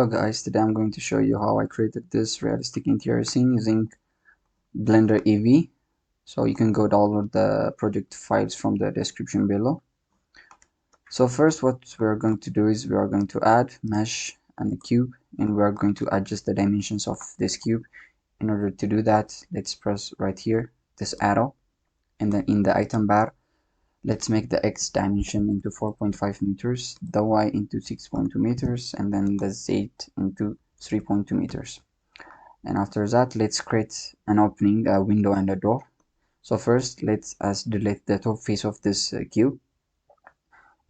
Hello guys, today I'm going to show you how I created this realistic interior scene using Blender EEVEE. So you can go download the project files from the description below. So first what we're going to do is we are going to add mesh and a cube, and we are going to adjust the dimensions of this cube. In order to do that, let's press right here this arrow, and then in the item bar let's make the X dimension into 4.5 meters, the Y into 6.2 meters, and then the Z into 3.2 meters. And after that, let's create an opening, a window and a door. So first, let's delete the top face of this cube.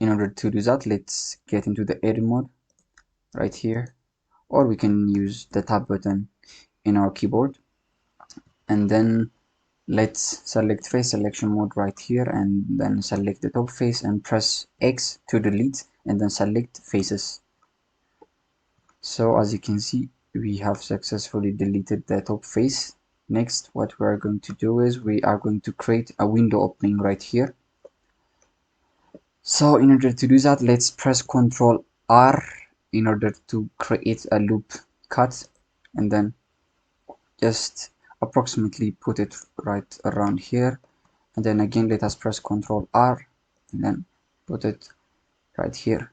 In order to do that, let's get into the edit mode right here, or we can use the tab button in our keyboard. And then let's select face selection mode right here, and then select the top face and press X to delete, and then select faces. So as you can see, we have successfully deleted the top face. Next, what we are going to do is we are going to create a window opening right here. So in order to do that, let's press Ctrl R in order to create a loop cut, and then just approximately put it right around here. And then again, let us press Ctrl R and then put it right here.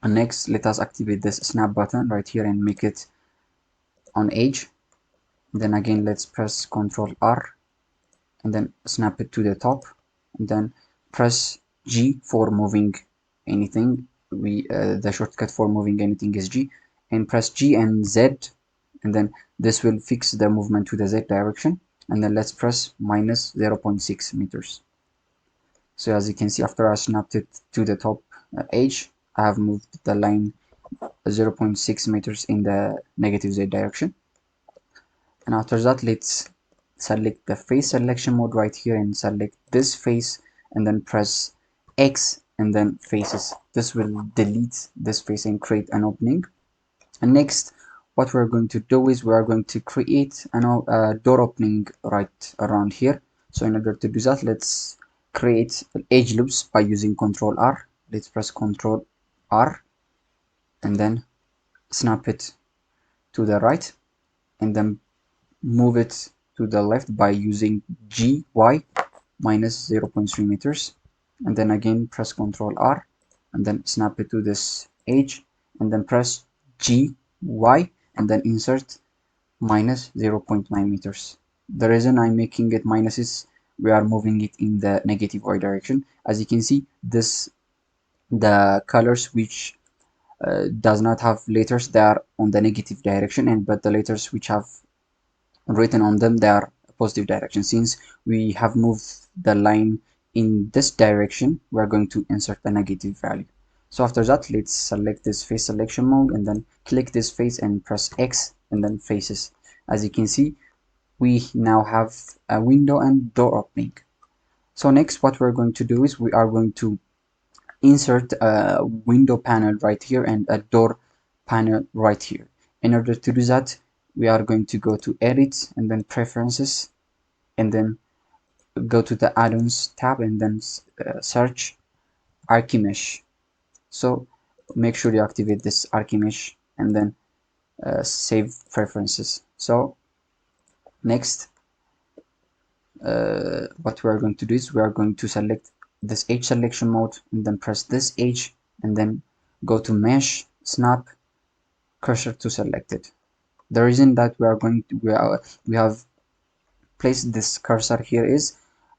And next, let us activate this snap button right here and make it on edge. Then again, let's press Ctrl R and then snap it to the top, and then press G for moving anything. The shortcut for moving anything is G, and press G and Z, and then this will fix the movement to the Z direction. And then let's press minus 0.6 meters. So as you can see, after I snapped it to the top edge, I have moved the line 0.6 meters in the negative Z direction. And after that, let's select the face selection mode right here and select this face, and then press X and then faces. This will delete this face and create an opening. And next, what we're going to do is we are going to create a door opening right around here. So in order to do that, let's create edge loops by using Ctrl R. Let's press Ctrl R and then snap it to the right, and then move it to the left by using GY minus 0.3 meters, and then again press Ctrl R and then snap it to this edge, and then press GY and then insert minus 0.9 meters. The reason I'm making it minus is we are moving it in the negative Y direction. As you can see, the colors which does not have letters, they are on the negative direction, and but the letters which have written on them, they are positive direction. Since we have moved the line in this direction, we are going to insert a negative value. So after that, let's select this face selection mode and then click this face and press X and then faces. As you can see, we now have a window and door opening. So next, what we're going to do is we are going to insert a window panel right here and a door panel right here. In order to do that, we are going to go to edit and then preferences, and then go to the add-ons tab and then search Archimesh. So make sure you activate this Archimesh and then save preferences. So next, what we are going to do is we are going to select this edge selection mode and then press this edge and then go to mesh, snap, cursor to select it. The reason that we have placed this cursor here is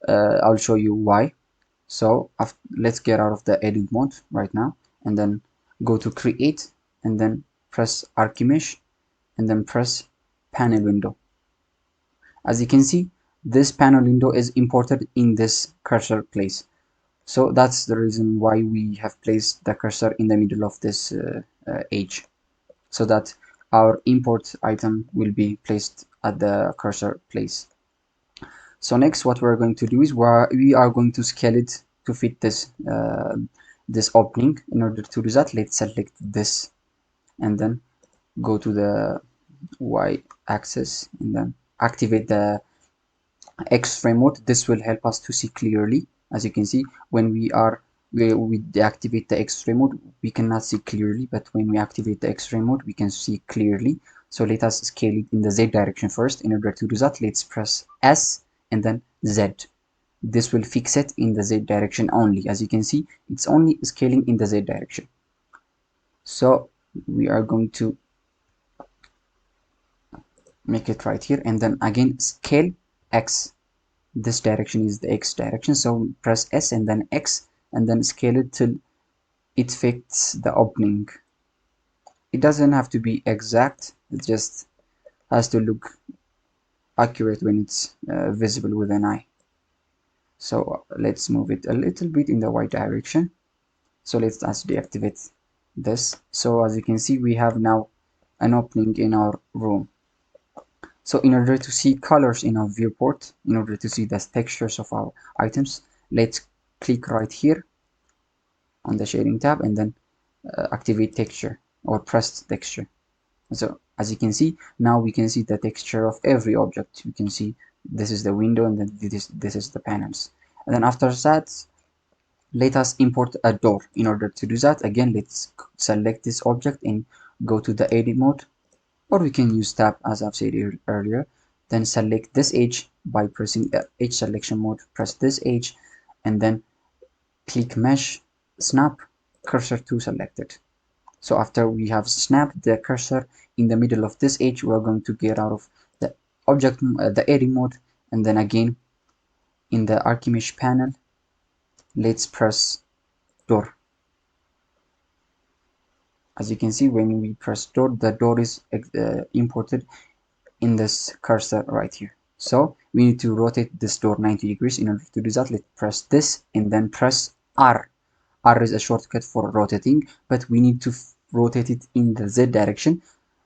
I'll show you why. So let's get out of the edit mode right now and then go to create and then press Archimesh and then press panel window. As you can see, this panel window is imported in this cursor place. So that's the reason why we have placed the cursor in the middle of this edge, so that our import item will be placed at the cursor place. So next, what we're going to do is we are going to scale it to fit this this opening. In order to do that, let's select this and then go to the Y axis and then activate the X frame mode. This will help us to see clearly. As you can see, when we are we deactivate the X-ray mode, we cannot see clearly, but when we activate the X-ray mode, we can see clearly. So let us scale it in the Z direction first. In order to do that, let's press S and then Z. This will fix it in the Z direction only. As you can see, it's only scaling in the Z direction. So we are going to make it right here, and then again scale X. This direction is the X direction, so press S and then X, and then scale it till it fits the opening. It doesn't have to be exact, it just has to look accurate when it's visible with an eye. So let's move it a little bit in the Y direction. So let's just deactivate this. So as you can see, we have now an opening in our room. So in order to see colors in our viewport, in order to see the textures of our items, let's click right here on the shading tab and then activate texture or press texture. So as you can see, now we can see the texture of every object. You can see this is the window, and then this is the panels. And then after that, let us import a door. In order to do that, again, let's select this object and go to the edit mode, or we can use tab as I've said earlier. Then select this edge by pressing edge selection mode, press this edge, and then click mesh, snap cursor to selected. So after we have snapped the cursor in the middle of this edge, we are going to get out of the object, the edit mode, and then again in the Archimesh panel, let's press door. As you can see, when we press door, the door is imported in this cursor right here. So we need to rotate this door 90 degrees. In order to do that, let's press this and then press R. R is a shortcut for rotating, but we need to rotate it in the Z direction.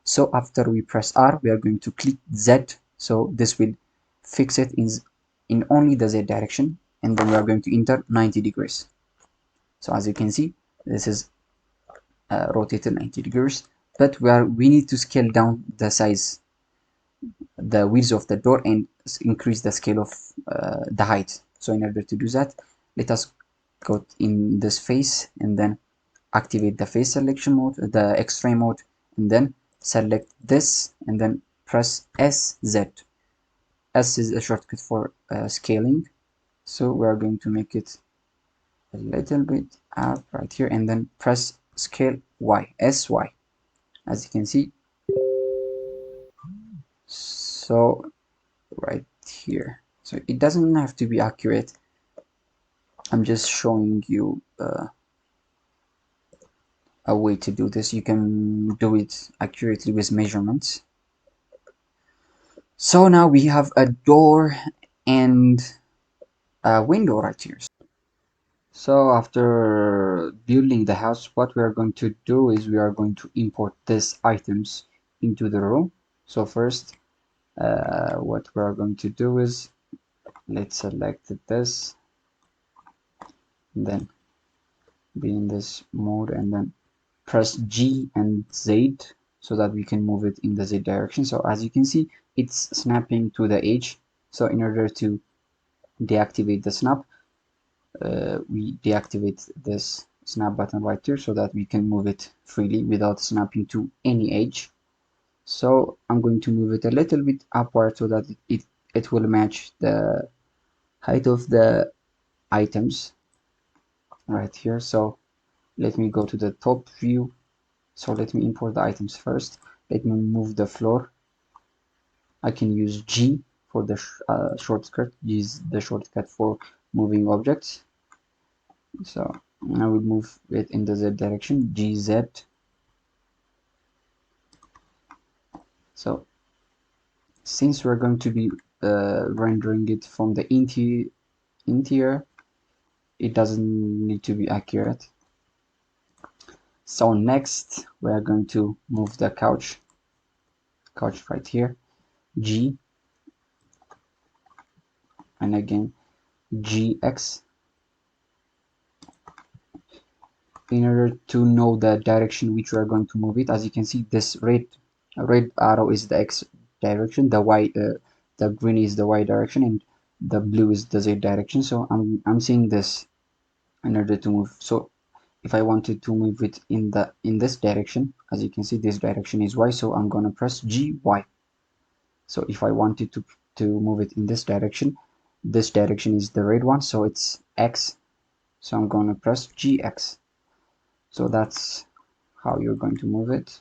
So after we press R, we are going to click Z. So this will fix it in only the Z direction, and then we are going to enter 90 degrees. So as you can see, this is rotated 90 degrees, but we need to scale down the size, the width of the door, and increase the scale of the height. So in order to do that, let us go in this face and then activate the face selection mode, the X-ray mode, and then select this and then press SZ. S is a shortcut for scaling, so we are going to make it a little bit up right here, and then press scale Y, SY, as you can see. So right here, so it doesn't have to be accurate, I'm just showing you a way to do this. You can do it accurately with measurements. So now we have a door and a window right here. So after building the house, what we are going to do is we are going to import these items into the room. So first, what we are going to do is let's select this, and then be in this mode, and then press G and Z so that we can move it in the Z direction. So as you can see, it's snapping to the edge. So in order to deactivate the snap, we deactivate this snap button right here so that we can move it freely without snapping to any edge. So I'm going to move it a little bit upward so that it will match the height of the items right here. So let me go to the top view. So let me import the items first. Let me move the floor. I can use G for the shortcut. G is the shortcut for moving objects. So I will move it in the Z direction, GZ. So since we're going to be rendering it from the interior, it doesn't need to be accurate. So next we are going to move the couch right here, G, and again GX. In order to know the direction which we are going to move it, as you can see, this red arrow is the X direction, the Y, the green is the Y direction, and the blue is the Z direction. So I'm seeing this in order to move. So if I wanted to move it in this direction, as you can see, this direction is Y, so I'm gonna press GY. So if I wanted to move it in this direction is the red one, so it's X, so I'm gonna press GX. So that's how you're going to move it.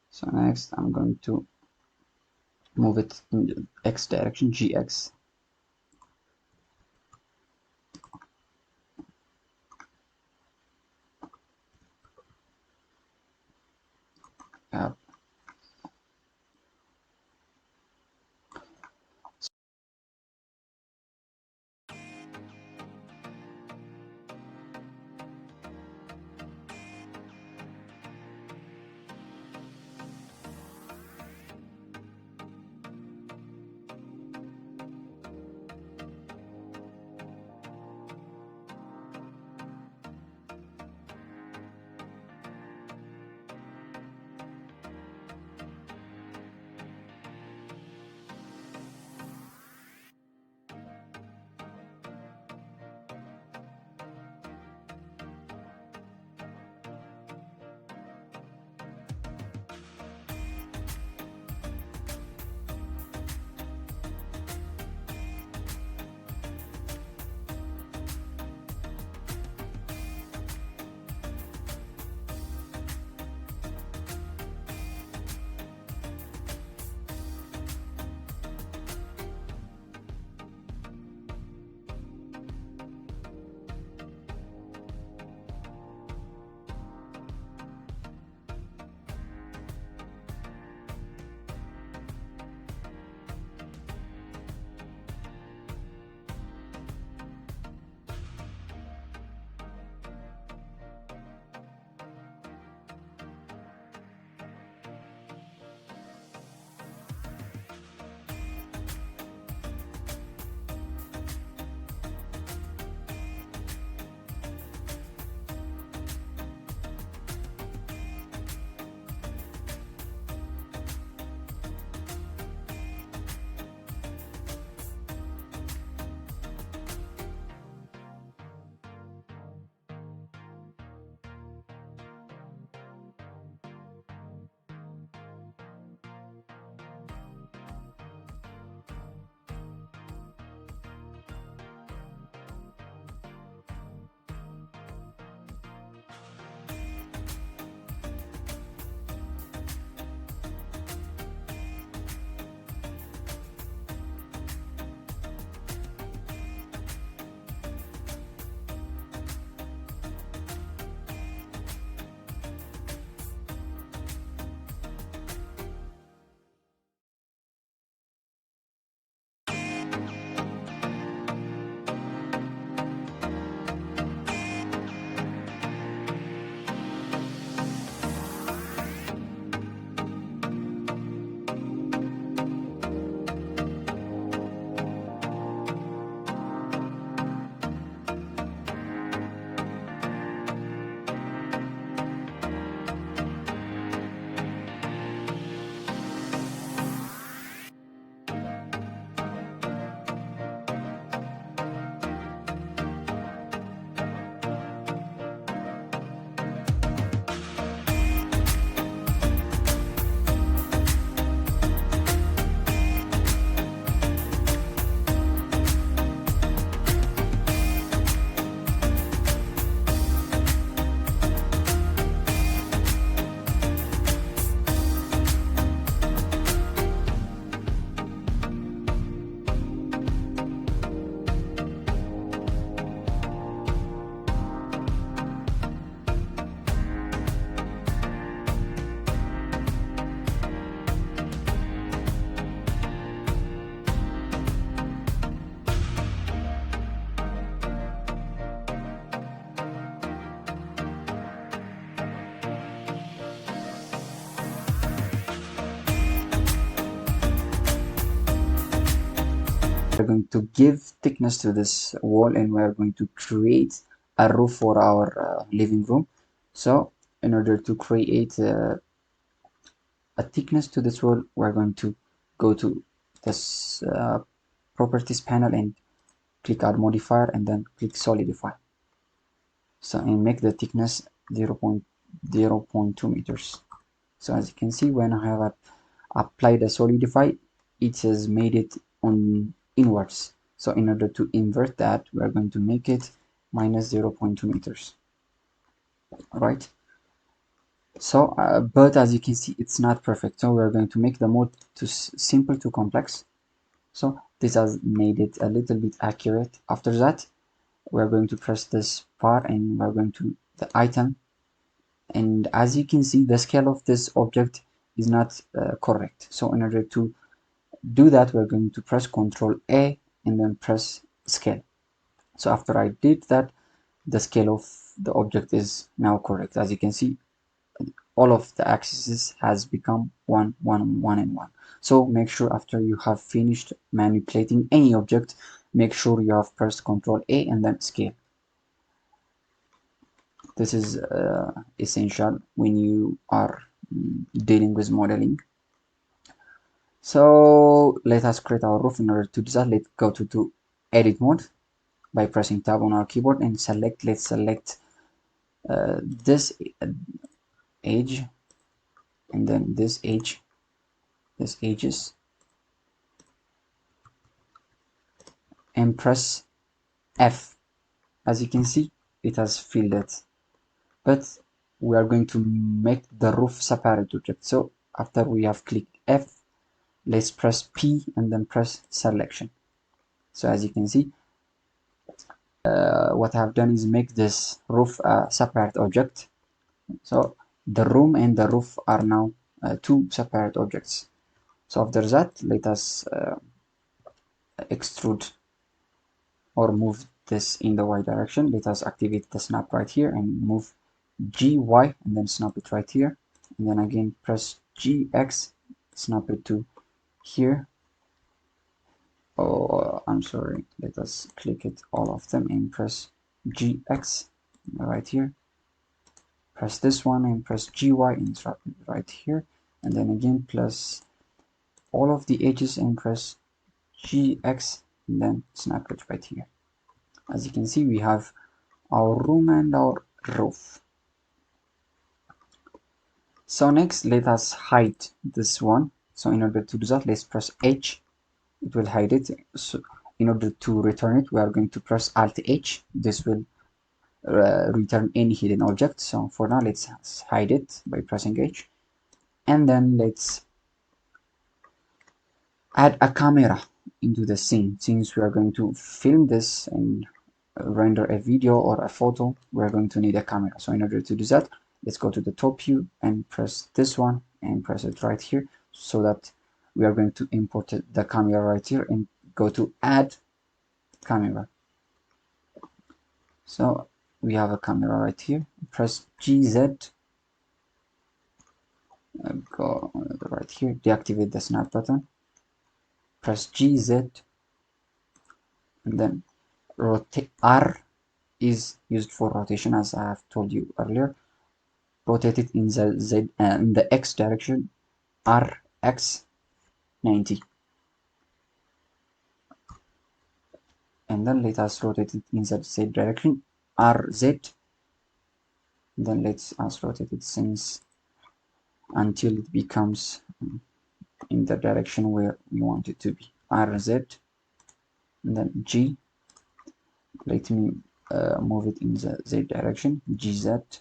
So next I'm going to move it in the X direction, GX. uh, we're going to give thickness to this wall, and we're going to create a roof for our living room. So in order to create a thickness to this wall, we're going to go to this properties panel and click add modifier, and then click solidify. So and make the thickness 0.2 meters. So as you can see, when I have applied a solidify, it has made it on inwards. So in order to invert that, we are going to make it minus 0.2 meters, right? So but as you can see, it's not perfect, so we're going to make the mode to simple to complex. So this has made it a little bit accurate. After that, we're going to press this bar and we're going to the item, and as you can see, the scale of this object is not correct. So in order to do that, we're going to press Ctrl A and then press scale. So after I did that, the scale of the object is now correct. As you can see, all of the axes has become 1 1 1 and 1. So make sure after you have finished manipulating any object, make sure you have pressed Ctrl A and then scale. This is essential when you are dealing with modeling. So let us create our roof. In order to do that, let's go to edit mode by pressing tab on our keyboard and let's select this edge, and then this edges, and press F. As you can see, it has filled it, but we are going to make the roof separate object. So after we have clicked F, let's press P and then press selection. So as you can see, what I have done is make this roof a separate object. So the room and the roof are now two separate objects. So after that, let us extrude or move this in the y direction. Let us activate the snap right here and move GY and then snap it right here, and then again press GX, snap it to here. Oh, I'm sorry, let us click it all of them and press GX right here, press this one and press GY and drop it right here, and then again plus all of the edges and press GX and then snap it right here. As you can see, we have our room and our roof. So next, let us hide this one. So in order to do that, let's press H. It will hide it. So in order to return it, we are going to press Alt H. This will return any hidden object. So for now, let's hide it by pressing H. And then let's add a camera into the scene. Since we are going to film this and render a video or a photo, we're going to need a camera. So in order to do that, let's go to the top view and press this one and press it right here, so that we are going to import the camera right here and go to add camera. So we have a camera right here. Press GZ, go right here, deactivate the snap button, press GZ, and then rotate. R is used for rotation, as I have told you earlier. Rotate it in the Z in the X direction, RX 90, and then let us rotate it in the Z direction, RZ. Then let's us rotate it since until it becomes in the direction where we want it to be, RZ, and then G. Let me move it in the Z direction, GZ.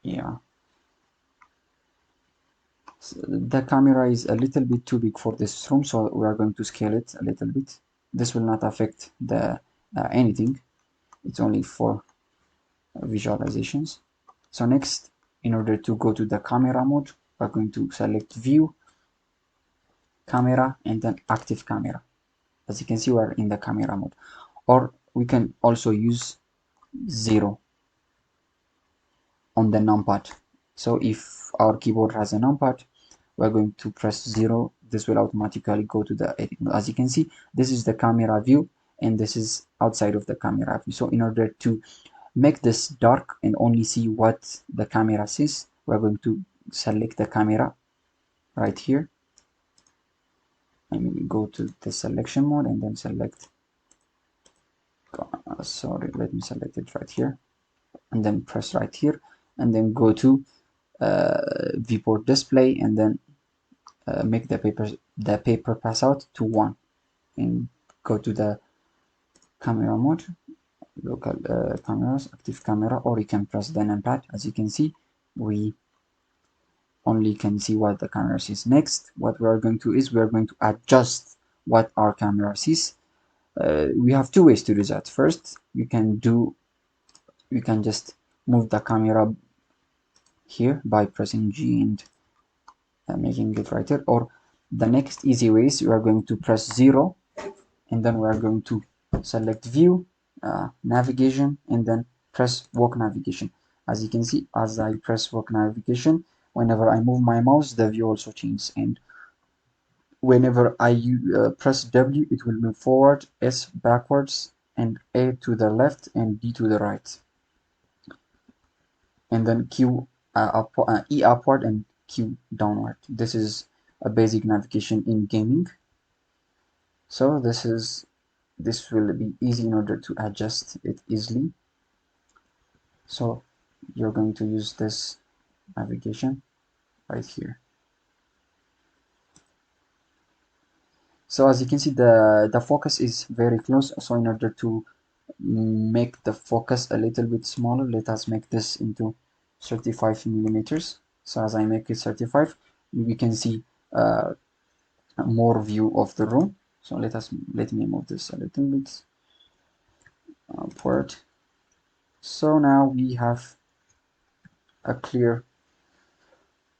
Yeah. So the camera is a little bit too big for this room, so we are going to scale it a little bit. This will not affect the anything. It's only for visualizations. So next, in order to go to the camera mode, we're going to select view, camera, and then active camera. As you can see, we're in the camera mode, or we can also use 0 on the numpad. So if our keyboard has a numpad, we're going to press 0. This will automatically go to the edit mode. As you can see, this is the camera view and this is outside of the camera view. So in order to make this dark and only see what the camera sees, we're going to select the camera right here and go to the selection mode and then select sorry, let me select it right here, and then press right here, and then go to viewport display, and then make the paper pass out to 1, and go to the camera mode, local cameras, active camera, or you can press the numpad. As you can see, we only can see what the camera sees. Next, what we are going to is we are going to adjust what our camera sees. We have two ways to do that. First, you can just move the camera here by pressing G and making it right here. Or the next easy way is we are going to press 0, and then we are going to select view, navigation, and then press walk navigation. As you can see, as I press walk navigation, whenever I move my mouse, the view also changes, and whenever I press W, it will move forward, S backwards, and A to the left, and D to the right, and then Q E upward, and Q downward. This is a basic navigation in gaming. So this will be easy in order to adjust it easily. So you're going to use this navigation right here. So as you can see, the focus is very close. So in order to make the focus a little bit smaller, let us make this into 35 millimeters. So as I make it 35, we can see more view of the room. So let me move this a little bit upward. So now we have a clear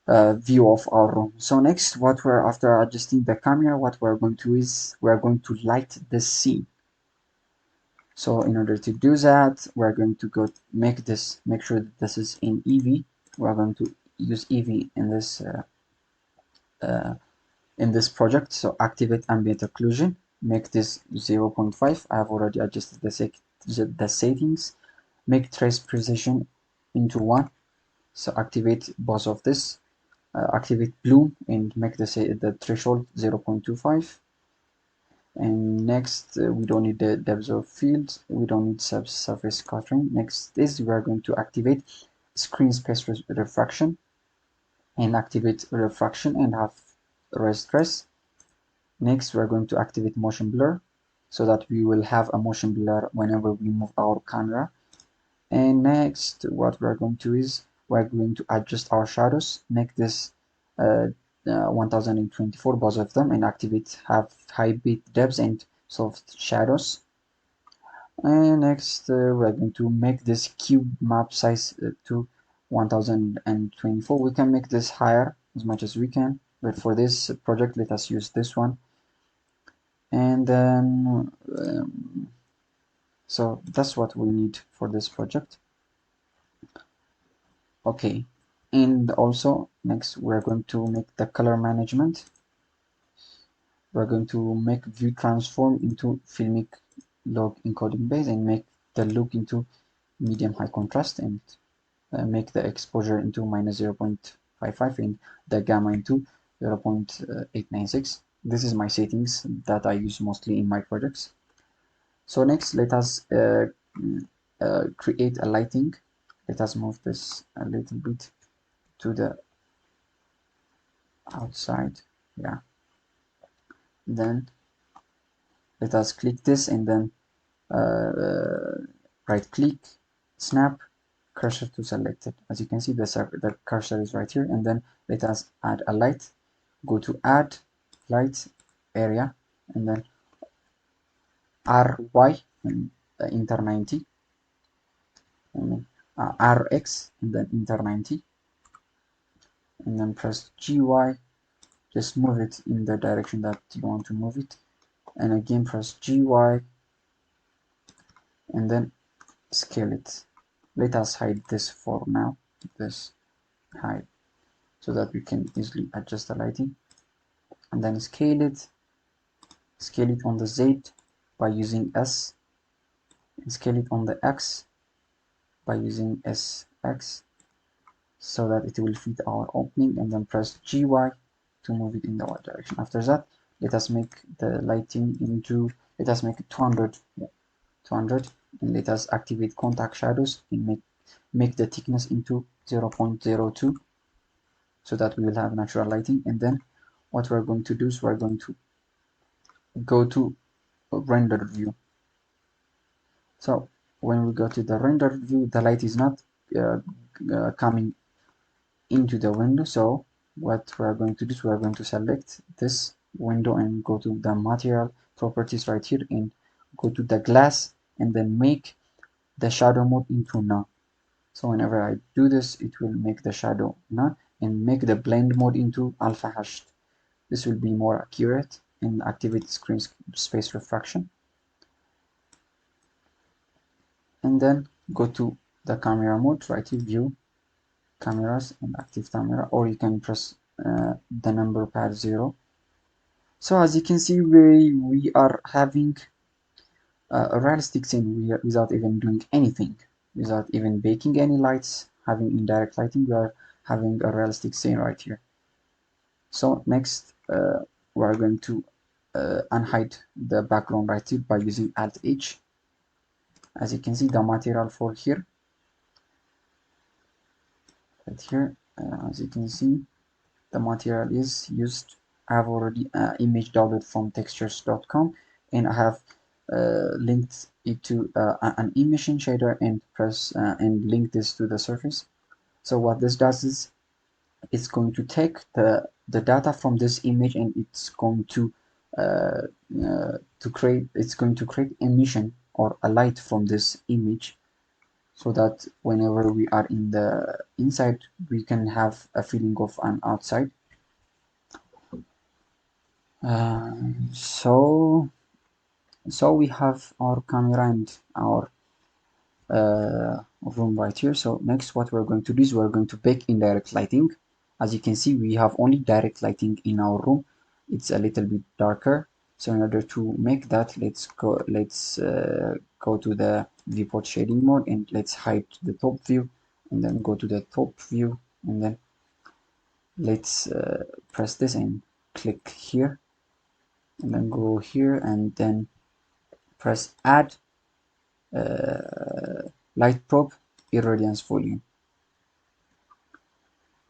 view of our room. So next, what we're after adjusting the camera, what we're going to is we're going to light the scene. So in order to do that, we're going to go make sure that this is in EEVEE. We're going to use EEVEE in this project. So activate ambient occlusion, make this 0.5. I have already adjusted the settings. Make trace precision into 1. So activate both of this. Activate bloom and make the threshold 0.25. And next, we don't need the depth of field, we don't need subsurface scattering. Next is we are going to activate screen space refraction, and activate refraction and have stress. Next, we're going to activate motion blur, so that we will have a motion blur whenever we move our camera. And next, what we're going to is we're going to adjust our shadows, make this 1024, both of them, and activate have high bit depths and soft shadows. And next, we're going to make this cube map size to 1024. We can make this higher as much as we can, but for this project, let us use this one. And then so that's what we need for this project. Okay, and also next we're going to make the color management. We're going to make view transform into filmic log encoding base, and make the look into medium high contrast, and make the exposure into minus 0.55 and the gamma into 0.896. This is my settings that I use mostly in my projects. So next, let us create a lighting. Let us move this a little bit to the outside. Yeah. Then let us click this, and then right click, snap, cursor to selected. As you can see, the cursor is right here. And then let us add a light. Go to add light area, and then RY and enter 90, and RX and then enter 90, and then press GY. Just move it in the direction that you want to move it, and again press GY, and then scale it. Let us hide this for now, this hide, so that we can easily adjust the lighting. And then scale it on the Z by using S, and scale it on the X by using SX, so that it will fit our opening, and then press GY to move it in the right direction. After that, let us make the lighting into, let us make it 200, and let us activate contact shadows and make the thickness into 0.02 so that we will have natural lighting. And then what we're going to do is we're going to go to render view. So when we go to the render view, the light is not coming into the window. So what we're going to do is we're going to select this window and go to the material properties right here and go to the glass and then make the shadow mode into none. So whenever I do this, it will make the shadow none and make the blend mode into alpha hashed. This will be more accurate and activate screen space refraction. And then go to the camera mode, right here, view, cameras and active camera, or you can press the number pad 0. So as you can see, we are having a realistic scene without even doing anything, without even baking any lights, having indirect lighting. We are having a realistic scene right here. So next we are going to unhide the background right here by using Alt H. As you can see, the material for here right here, as you can see, the material is used. I have already image downloaded from textures.com, and I have linked it to an emission shader and press and link this to the surface. So what this does is it's going to take the data from this image and it's going to create emission or a light from this image, so that whenever we are in the inside we can have a feeling of an outside. So we have our camera and our room right here. So next what we're going to do is we're going to bake indirect lighting. As you can see, we have only direct lighting in our room. It's a little bit darker. So in order to make that, let's go to the viewport shading mode and let's hide the top view and then go to the top view and then let's press this and click here and then go here and then press add light probe irradiance volume,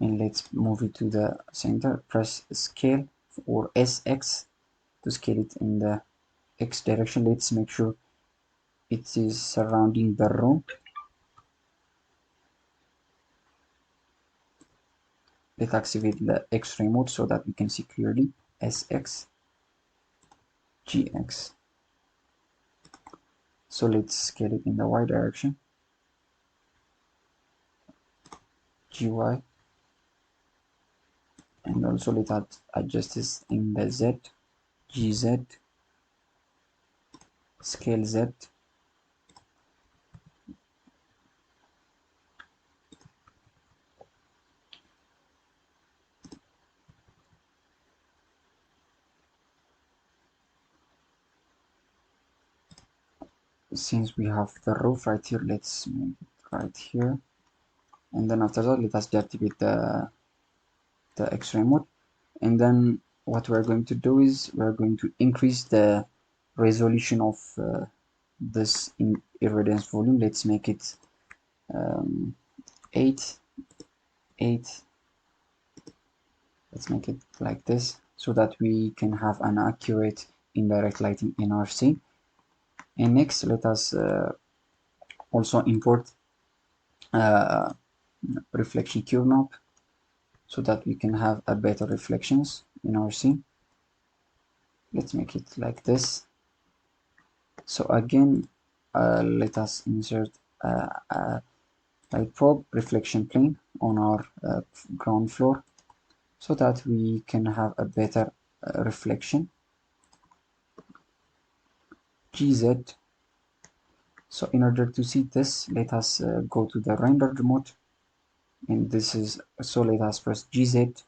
and let's move it to the center. Press scale or SX to scale it in the X direction. Let's make sure it is surrounding the room. Let's activate the X-ray mode so that we can see clearly. SX GX. So let's scale it in the Y direction. GY. And also let's adjust this in the Z. GZ. Scale Z. Since we have the roof right here, let's make it right here, and then after that let us deactivate the X-ray mode. And then what we're going to do is we're going to increase the resolution of this irradiance volume. Let's make it 8. Let's make it like this so that we can have an accurate indirect lighting in our scene. And next let us also import reflection cube knob so that we can have a better reflections in our scene. Let's make it like this. So again let us insert a light probe reflection plane on our ground floor so that we can have a better reflection. GZ. So in order to see this, let us go to the render mode, and this is, so let us press GZ.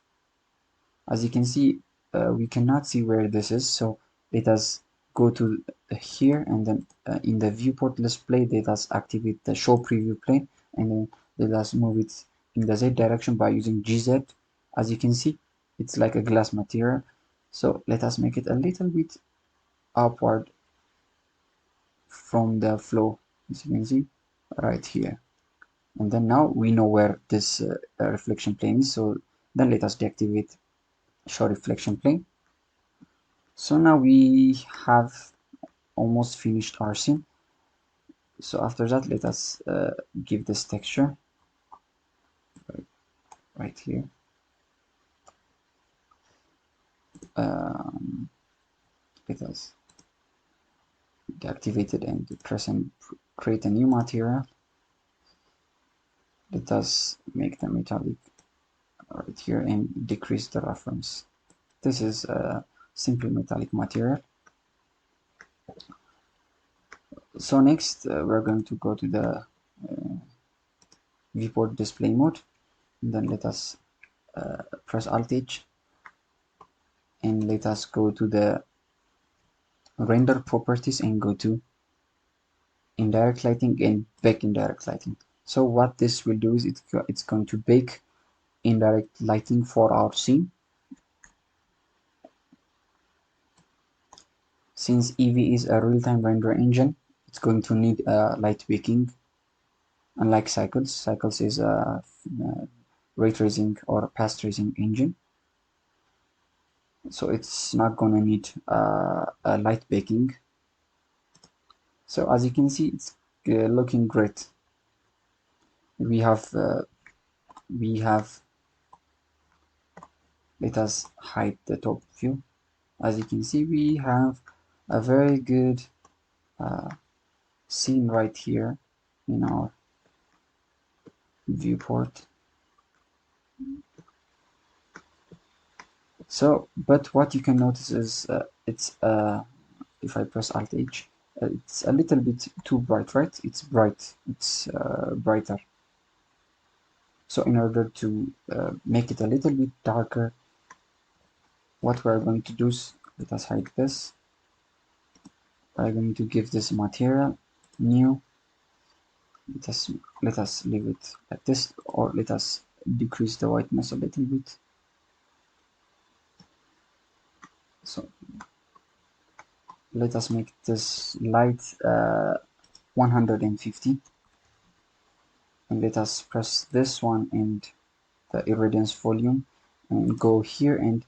As you can see, we cannot see where this is, so let us go to here and then in the viewport display let us activate the show preview plane and then let us move it in the Z direction by using GZ. As you can see, it's like a glass material, so let us make it a little bit upward from the flow as you can see right here. And then now we know where this reflection plane is, so then let us deactivate show reflection plane. So now we have almost finished our scene. So after that, let us give this texture right here. Let us deactivate it and press and create a new material. Let us make the metallic right here and decrease the reference. This is a simple metallic material. So next we're going to go to the viewport display mode, and then let us press Alt H and let us go to the render properties and go to indirect lighting and bake indirect lighting. So what this will do is it's going to bake indirect lighting for our scene. Since EEVEE is a real-time render engine, it's going to need light baking. Unlike Cycles is a ray tracing or path tracing engine, so it's not gonna need a light baking. So as you can see, it's looking great. We have let us hide the top view. As you can see, we have a very good scene right here in our viewport. So, but what you can notice is it's if I press Alt H, it's a little bit too bright, right? It's bright, it's brighter. So in order to make it a little bit darker, what we're going to do is, let us hide this. We're going to give this material new. Let us leave it like this, or let us decrease the whiteness a little bit. So let us make this light 150, and let us press this one and the irradiance volume, and go here and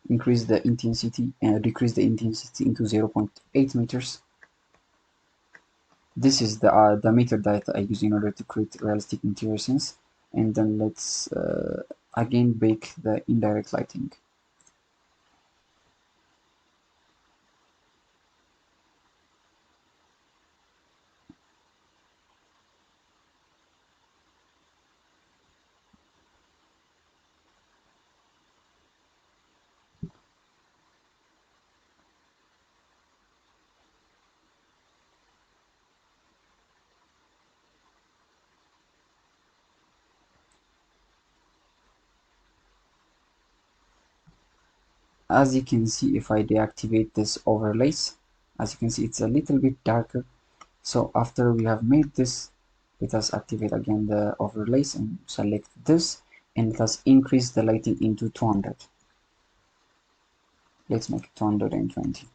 increase the intensity and decrease the intensity into 0.8 meters. This is the meter that I use in order to create realistic interior scenes. And then let's again bake the indirect lighting. As you can see, if I deactivate this overlays, as you can see, it's a little bit darker. So after we have made this, let us activate again the overlays and select this, and let us increase the lighting into 200. Let's make it 220.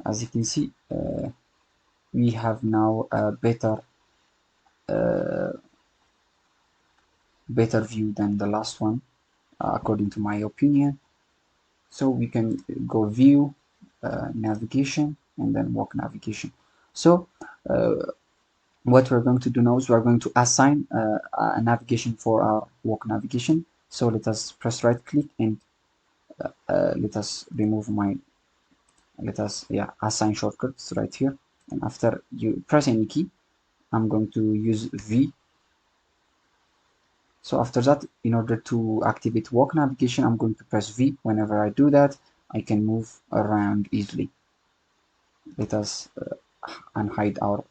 As you can see, we have now a better view than the last one, according to my opinion. So we can go view, navigation, and then walk navigation. So what we're going to do now is we're going to assign a navigation for our walk navigation. So let us press right click and let us remove my assign shortcuts right here. And after you press any key, I'm going to use V. So after that, in order to activate walk navigation, I'm going to press V. Whenever I do that, I can move around easily. Let us unhide our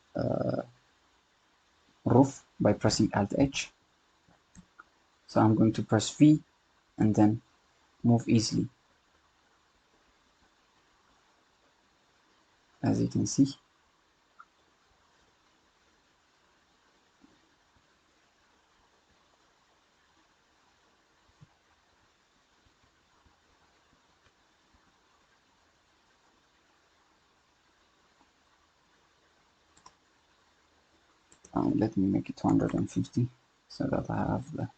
roof by pressing Alt H. So I'm going to press V and then move easily. As you can see, Let me make it 250 so that I have a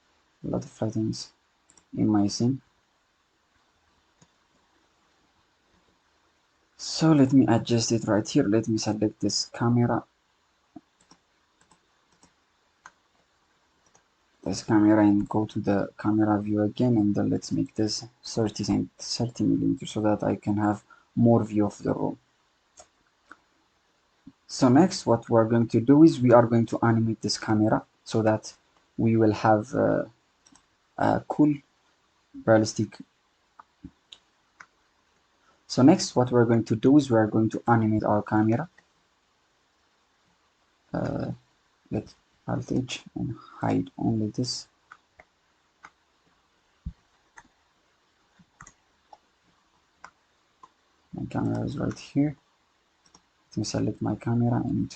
lot of lightings in my scene. So let me adjust it right here. Let me select this camera, and go to the camera view again, and then let's make this 30 millimeters so that I can have more view of the room. So next what we're going to do is we are going to animate this camera so that we will have a cool realistic. So next what we're going to do is we are going to animate our camera. Let's Alt H and hide only this. My camera is right here. Let me select my camera and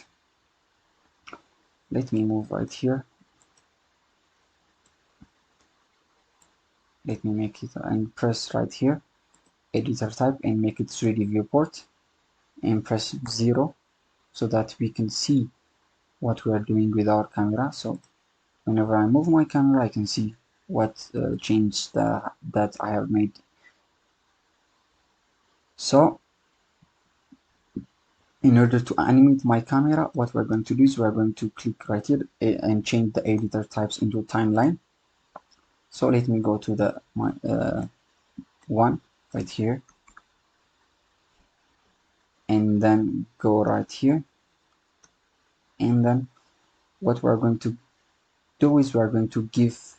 let me move right here. Let me make it and press right here, editor type, and make it 3D viewport and press 0 so that we can see what we are doing with our camera. So whenever I move my camera, I can see what change that I have made. So in order to animate my camera, what we're going to do is we're going to click right here and change the editor types into timeline. So let me go to the one right here, and then go right here, and then what we're going to do is we're going to give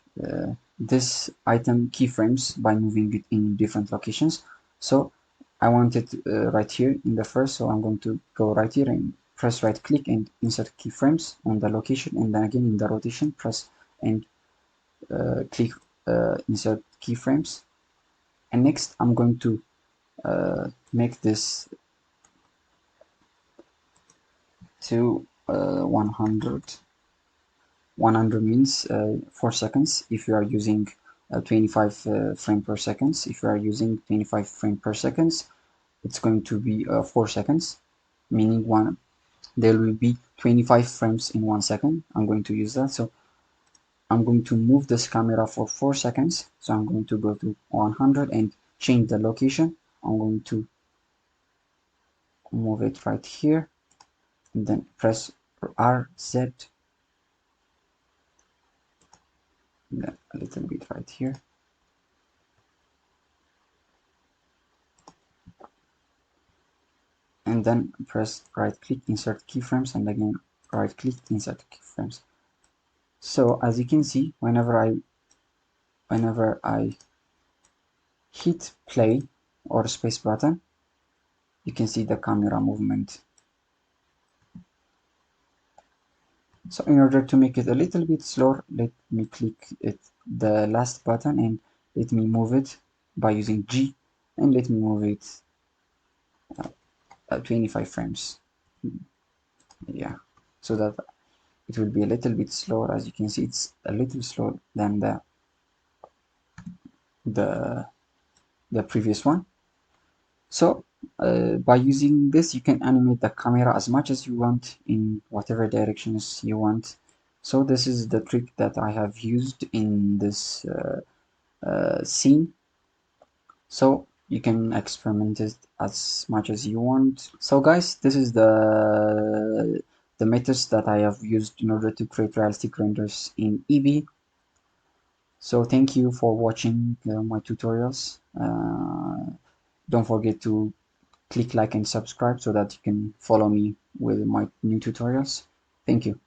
this item keyframes by moving it in different locations. So I want it right here in the first, so I'm going to go right here and press right click and insert keyframes on the location, and then again in the rotation press and click insert keyframes. And next I'm going to make this to 100. 100 means 4 seconds if you are using 25 frame per seconds. If you are using 25 frame per seconds, it's going to be 4 seconds, meaning there will be 25 frames in 1 second. I'm going to use that, so I'm going to move this camera for 4 seconds. So I'm going to go to 100 and change the location. I'm going to move it right here and then press RZ, a little bit right here, and then press right click insert keyframes, and again right click insert keyframes. So as you can see, whenever I hit play or space button, you can see the camera movement. So in order to make it a little bit slower, let me click the last button and let me move it by using G, and let me move it 25 frames. Yeah, so that it will be a little bit slower. As you can see, it's a little slower than the previous one. So by using this, you can animate the camera as much as you want in whatever directions you want. So this is the trick that I have used in this scene. So you can experiment it as much as you want. So guys, this is the methods that I have used in order to create realistic renders in EEVEE. So thank you for watching my tutorials. Don't forget to click like and subscribe so that you can follow me with my new tutorials. Thank you.